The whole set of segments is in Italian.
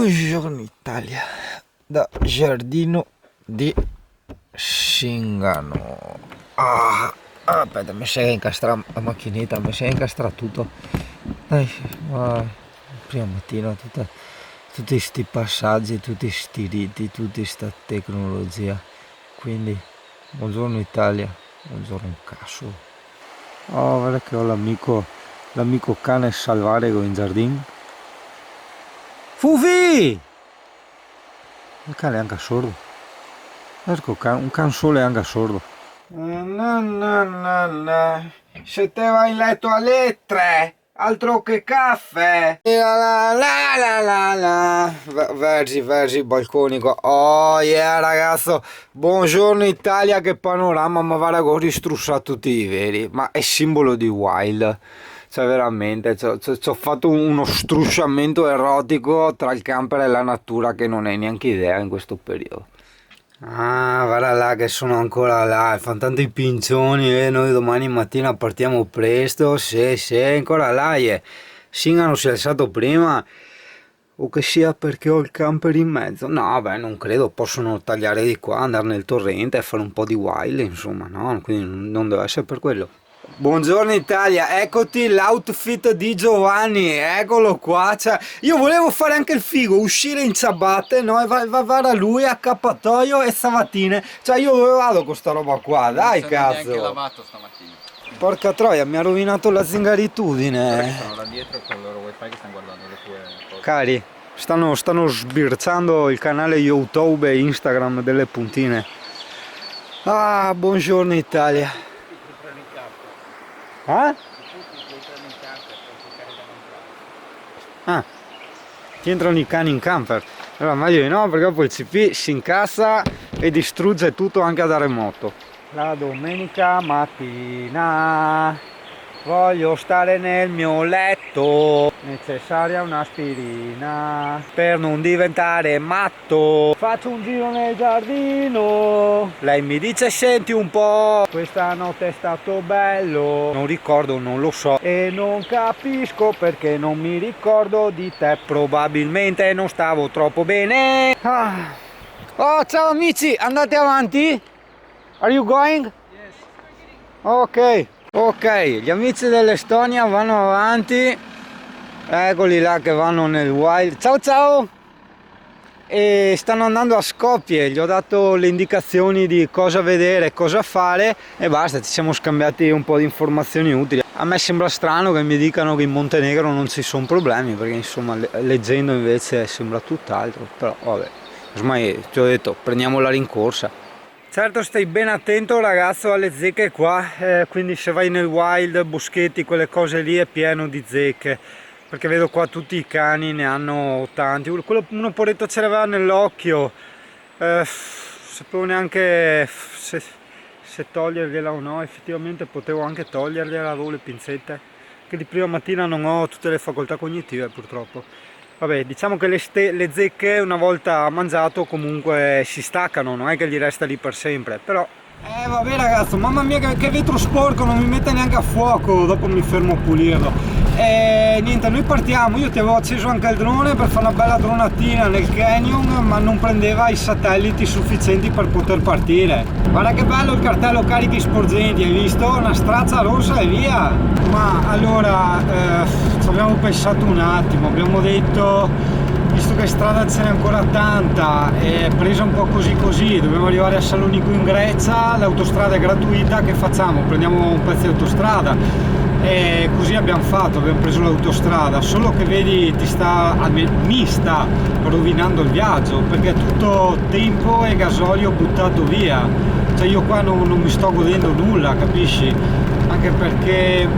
Buongiorno Italia, da Giardino di Singano. Aspetta, mi si è incastrata la macchinetta, mi si è incastrato tutto. Dai, prima mattina tutti questi passaggi, tutti questi riti, tutta questa tecnologia. Quindi, buongiorno Italia, buongiorno cazzo. Oh, guarda che ho l'amico cane salvarico in giardino. Fufi! Il cane è anche sordo. Ecco, un can solo è anche sordo. No. Se te vai in letto alle 3, altro che caffè. La. Versi, balconico. Oh yeah ragazzo, buongiorno Italia, che panorama, ma guarda che ho ristrussato tutti i veri. Ma è simbolo di wild. Cioè veramente, ci ho fatto uno strusciamento erotico tra il camper e la natura che non hai neanche idea in questo periodo. Guarda là che sono ancora là, fanno tanti pincioni, noi domani mattina partiamo presto, sì, ancora là, Singano si è alzato prima, o che sia perché ho il camper in mezzo. No, beh, non credo, possono tagliare di qua, andare nel torrente e fare un po' di wild, insomma, no, quindi non deve essere per quello. Buongiorno Italia, eccoti l'outfit di Giovanni, eccolo qua. Cioè, io volevo fare anche il figo, uscire in ciabatte, no? E va da lui, accappatoio e stamattina. Cioè io dove vado con sta roba qua, dai cazzo. Non si è neanche lavato stamattina. Porca troia, mi ha rovinato la zingaritudine. Sono là dietro con il loro wifi che stanno guardando le tue cose. Cari, stanno sbirciando il canale YouTube e Instagram delle puntine. Buongiorno Italia. Ti entrano i cani in camper. Allora meglio di no, perché poi il CP si incassa e distrugge tutto anche da remoto. La domenica mattina voglio stare nel mio letto, necessaria un'aspirina per non diventare matto. Faccio un giro nel giardino, lei mi dice senti un po', questa notte è stato bello, non ricordo, non lo so e non capisco perché non mi ricordo di te, probabilmente non stavo troppo bene. Oh, ciao amici, andate avanti? Are you going? Yes. Ok, gli amici dell'Estonia vanno avanti, eccoli là che vanno nel wild, ciao, e stanno andando a Skopje, gli ho dato le indicazioni di cosa vedere, cosa fare e basta, ci siamo scambiati un po' di informazioni utili. A me sembra strano che mi dicano che in Montenegro non ci sono problemi, perché insomma leggendo invece sembra tutt'altro, però vabbè, ormai ti ho detto, prendiamo la rincorsa. Certo, stai ben attento ragazzo alle zecche qua, quindi se vai nel wild, boschetti, quelle cose lì è pieno di zecche, perché vedo qua tutti i cani ne hanno tanti. Uno poretto ce l'aveva nell'occhio, sapevo neanche se togliergliela o no, effettivamente potevo anche togliergliela, avevo le pinzette, che di prima mattina non ho tutte le facoltà cognitive purtroppo. Vabbè, diciamo che le zecche una volta mangiato comunque si staccano, non è che gli resta lì per sempre, però... vabbè ragazzo, mamma mia che vetro sporco, non mi mette neanche a fuoco, dopo mi fermo a pulirlo. Niente, noi partiamo, io ti avevo acceso anche il drone per fare una bella dronatina nel canyon, ma non prendeva i satelliti sufficienti per poter partire. Guarda che bello il cartello carichi sporgenti, hai visto? Una strazza rossa e via! Ma allora, ci abbiamo pensato un attimo, abbiamo detto, visto che strada ce n'è ancora tanta, è presa un po' così, dobbiamo arrivare a Salonico in Grecia, l'autostrada è gratuita, che facciamo? Prendiamo un pezzo di autostrada. E così abbiamo fatto, abbiamo preso l'autostrada, solo che vedi mi sta rovinando il viaggio, perché è tutto tempo e gasolio buttato via, cioè io qua non mi sto godendo nulla, capisci? Anche perché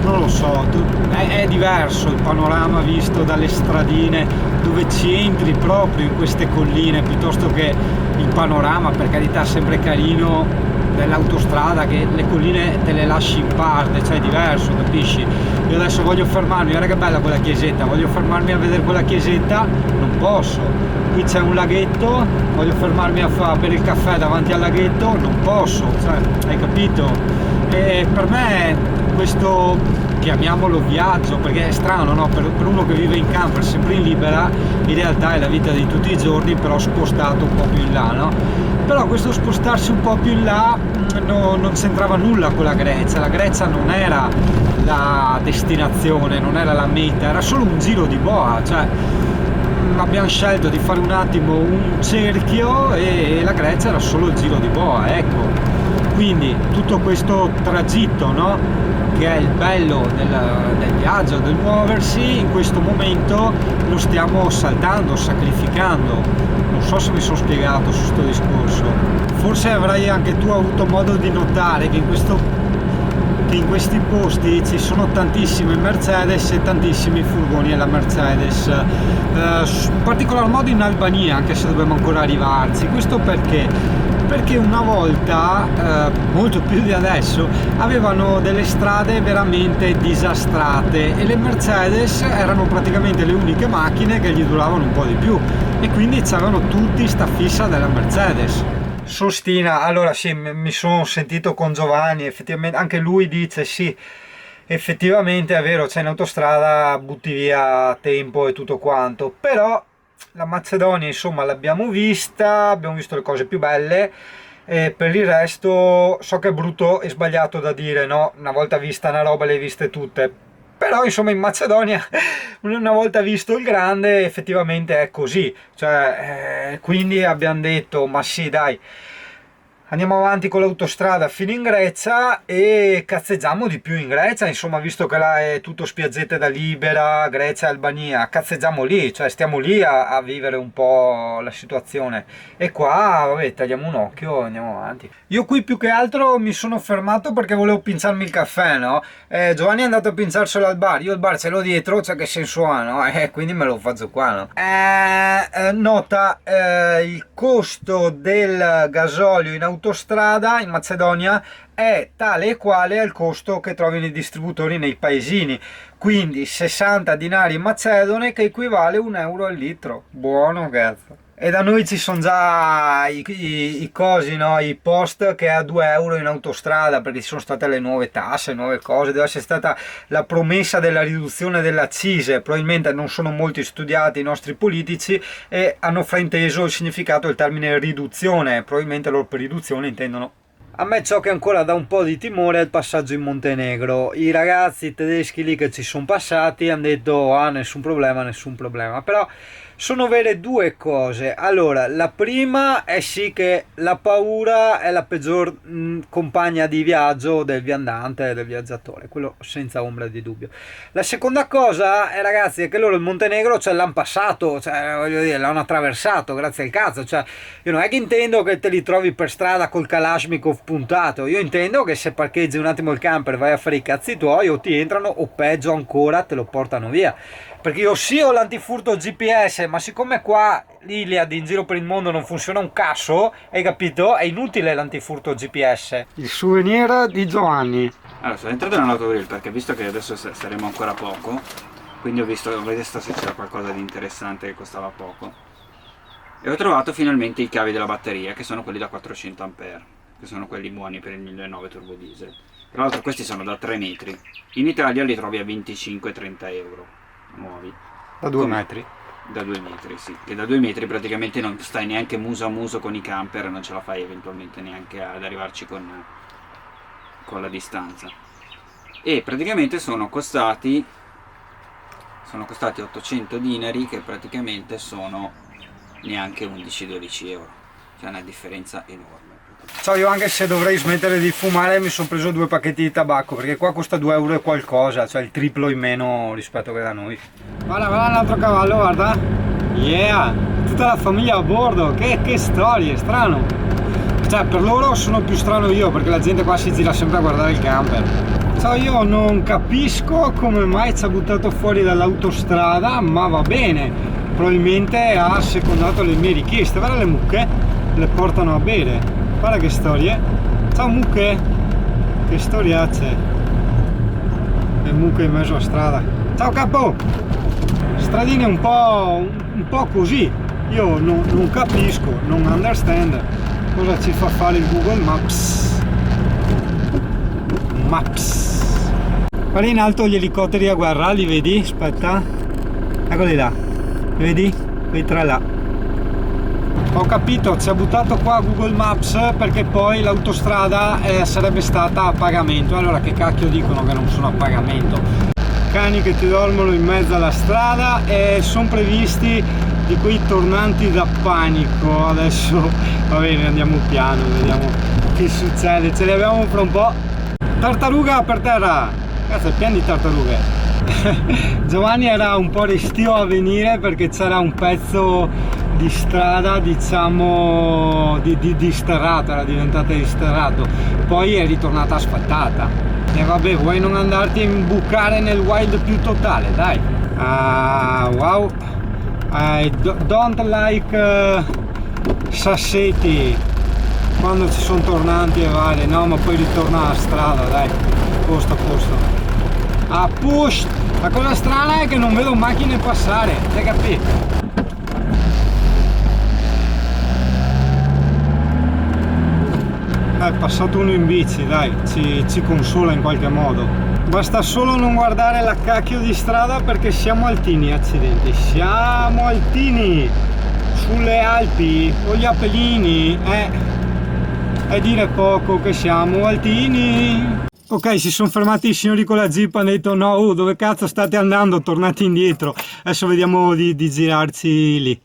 non lo so, è diverso il panorama visto dalle stradine dove ci entri proprio in queste colline, piuttosto che il panorama, per carità, sempre carino, dell'autostrada, che le colline te le lasci in parte, cioè è diverso, capisci? Io adesso voglio fermarmi, guarda che bella quella chiesetta, voglio fermarmi a vedere quella chiesetta, non posso. Qui c'è un laghetto, voglio fermarmi a bere il caffè davanti al laghetto, non posso, cioè, hai capito? E per me questo chiamiamolo viaggio, perché è strano, no? Per uno che vive in camper sempre in libera, in realtà è la vita di tutti i giorni, però spostato un po' più in là, no? Però questo spostarsi un po' più in là non c'entrava nulla con la Grecia non era la destinazione, non era la meta, era solo un giro di boa, cioè abbiamo scelto di fare un attimo un cerchio e la Grecia era solo il giro di boa, ecco. Quindi tutto questo tragitto, no? Che è il bello del viaggio, del muoversi, in questo momento lo stiamo saltando, sacrificando. Non so se mi sono spiegato su questo discorso. Forse avrai anche tu avuto modo di notare che in questi posti ci sono tantissime Mercedes e tantissimi furgoni alla Mercedes, in particolar modo in Albania, anche se dobbiamo ancora arrivarci. Questo perché una volta, molto più di adesso, avevano delle strade veramente disastrate e le Mercedes erano praticamente le uniche macchine che gli duravano un po' di più, e quindi c'avevano tutti sta fissa della Mercedes. Sostina, allora sì, mi sono sentito con Giovanni, effettivamente anche lui dice sì, effettivamente è vero, cioè in autostrada butti via tempo e tutto quanto, però la Macedonia insomma l'abbiamo vista, abbiamo visto le cose più belle, e per il resto so che è brutto e sbagliato da dire, no? Una volta vista una roba le hai viste tutte, però insomma in Macedonia una volta visto il grande effettivamente è così, cioè quindi abbiamo detto ma sì dai, andiamo avanti con l'autostrada fino in Grecia e cazzeggiamo di più in Grecia, insomma, visto che là è tutto spiazzette da libera, Grecia e Albania, cazzeggiamo lì, cioè stiamo lì a vivere un po' la situazione, e qua vabbè tagliamo un occhio e andiamo avanti. Io qui più che altro mi sono fermato perché volevo pinzarmi il caffè, no? Giovanni è andato a pinzarselo al bar, io il bar ce l'ho dietro, cioè che senso ha, no? Quindi me lo faccio qua, no? Nota, il costo del gasolio in autostrada in Macedonia è tale e quale al costo che trovi nei distributori nei paesini, quindi 60 dinari macedoni, che equivale 1 euro al litro. Buono, cazzo. E da noi ci sono già i cosi, no? I post che a 2 euro in autostrada, perché ci sono state le nuove tasse, nuove cose, deve essere stata la promessa della riduzione dell'accise. Probabilmente non sono molti studiati i nostri politici e hanno frainteso il significato del termine riduzione, probabilmente loro per riduzione intendono. A me ciò che ancora dà un po' di timore è il passaggio in Montenegro. I ragazzi tedeschi lì che ci sono passati hanno detto nessun problema, però sono vere due cose. Allora, la prima è sì che la paura è la peggior compagna di viaggio del viandante, del viaggiatore, quello senza ombra di dubbio. La seconda cosa è, ragazzi, è che loro il Montenegro l'hanno passato, cioè voglio dire, l'hanno attraversato, grazie al cazzo, cioè io non è che intendo che te li trovi per strada col Kalashnikov puntato, io intendo che se parcheggi un attimo il camper, vai a fare i cazzi tuoi, o ti entrano o peggio ancora te lo portano via. Perché io sì ho l'antifurto GPS, ma siccome qua l'Iliad in giro per il mondo non funziona un cazzo, hai capito? È inutile l'antifurto GPS. Il souvenir di Giovanni. Allora, sono entrato nell'autogrill perché visto che adesso saremo ancora poco, quindi ho visto se c'era qualcosa di interessante che costava poco. E ho trovato finalmente i cavi della batteria, che sono quelli da 400 A, che sono quelli buoni per il 1009 turbo diesel. Tra l'altro questi sono da 3 metri. In Italia li trovi a 25-30 euro. Nuovi Da 2 metri? Da 2 metri, sì. Che da 2 metri praticamente non stai neanche muso a muso con i camper, non ce la fai eventualmente neanche ad arrivarci con la distanza. E praticamente sono costati 800 dinari, che praticamente sono neanche 11-12 euro. C'è una differenza enorme. Ciao, io anche se dovrei smettere di fumare mi sono preso 2 pacchetti di tabacco, perché qua costa 2 euro e qualcosa, cioè il triplo in meno rispetto che da noi. Guarda l'altro cavallo, guarda. Yeah, tutta la famiglia a bordo, che storie, strano. Cioè per loro sono più strano io, perché la gente qua si gira sempre a guardare il camper. Ciao, io non capisco come mai ci ha buttato fuori dall'autostrada, ma va bene, probabilmente ha secondato le mie richieste. Guarda le mucche, le portano a bere. Guarda che storie. Ciao mucche, che storia c'è. Le mucche in mezzo a strada. Ciao capo. Stradine un po' così. Io non capisco, non understand cosa ci fa fare il Google Maps. Guarda in alto gli elicotteri a guerra, li vedi? Aspetta, eccoli là, li vedi? Quei tre là. Ho capito, ci ha buttato qua Google Maps perché poi l'autostrada sarebbe stata a pagamento. Allora che cacchio dicono che non sono a pagamento? Cani che ti dormono in mezzo alla strada e sono previsti di quei tornanti da panico. Adesso va bene, andiamo piano, vediamo che succede. Ce li abbiamo fra un po'. Tartaruga per terra, cazzo è pieno di tartarughe. Giovanni era un po' restio a venire perché c'era un pezzo di strada, diciamo di sterrato, era diventata di sterrato, poi è ritornata asfaltata. E vabbè, vuoi non andarti a imbucare nel wild più totale, dai. Wow, I don't like sassetti quando ci sono tornanti e varie, no, ma poi ritorna alla strada, dai, posto a posto. A push! La cosa strana è che non vedo macchine passare, hai capito? È passato uno in bici, dai, ci consola in qualche modo. Basta solo non guardare la cacchio di strada perché siamo altini, accidenti, siamo altini sulle Alpi o gli Appennini, è dire poco che siamo altini. Ok, si sono fermati i signori con la jeep, hanno detto no, dove cazzo state andando, tornate indietro, adesso vediamo di girarci lì.